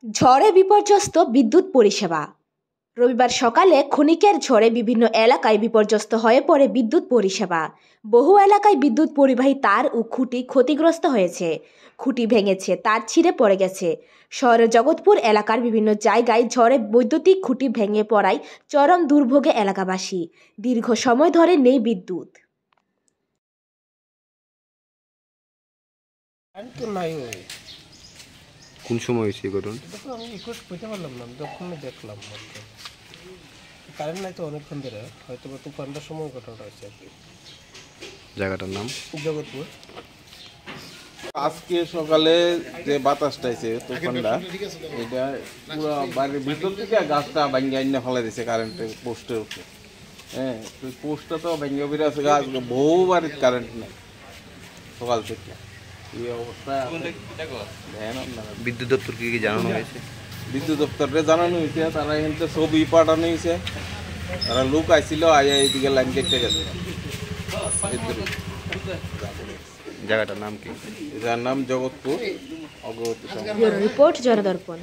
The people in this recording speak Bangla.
ঝড়ে বিপর্যস্ত বিদ্যুৎ পরিষেবা। রবিবার সকালে ক্ষণিকের ঝড়ে বিভিন্ন এলাকায় বিপর্যস্ত হয়ে পড়ে বিদ্যুৎ পরিষেবা। বহু এলাকায় বিদ্যুৎ পরিবাহী তার ও খুঁটি ক্ষতিগ্রস্ত হয়েছে, খুঁটি ভেঙেছে, তার ছিঁড়ে পড়ে গেছে। শহরের জগৎপুর এলাকার বিভিন্ন জায়গায় ঝড়ে বৈদ্যুতিক খুঁটি ভেঙে পড়ায় চরম দুর্ভোগে এলাকাবাসী। দীর্ঘ সময় ধরে নেই বিদ্যুৎ। কোন সময় হয়েছে ঘটনা? আমি রিকোয়েস্ট করতে পারলাম না, যখন দেখলাম কারেন্ট নাই তো অনেকক্ষণ ধরে, হয়তো বা তুফানটার সময় ঘটনাটা হয়েছে আর কি। জায়গাটার নাম জগৎপুর। আজকে সকালে যে বাতাসটা আছে তুফানটা, এটা পুরো বাড়ির ভিতর থেকে গাছটা ভাঙ্গে আইনে ফেলে দিয়েছে কারেন্টের পোস্টের উপরে। হ্যাঁ, তো পোস্টটা তো ভেঙে বেরিয়ে আছে, গাছ বহু বাড়ির কারেন্ট নেই সকাল থেকে। এই অবস্থা বিদ্যুৎ দপ্তরকে কি জানানো হয়েছে? বিদ্যুৎ দপ্তরে জানানো হয়েছে, তারা কিন্তু ছবি পাঠানো হয়েছে, তারা লোক আইছিল, আইয়া এইদিকে লাইন কেটে গেছে। জায়গাটার নাম কি? যার নাম জগৎপুর অগ্রগতি। রিপোর্ট জনদর্পণ।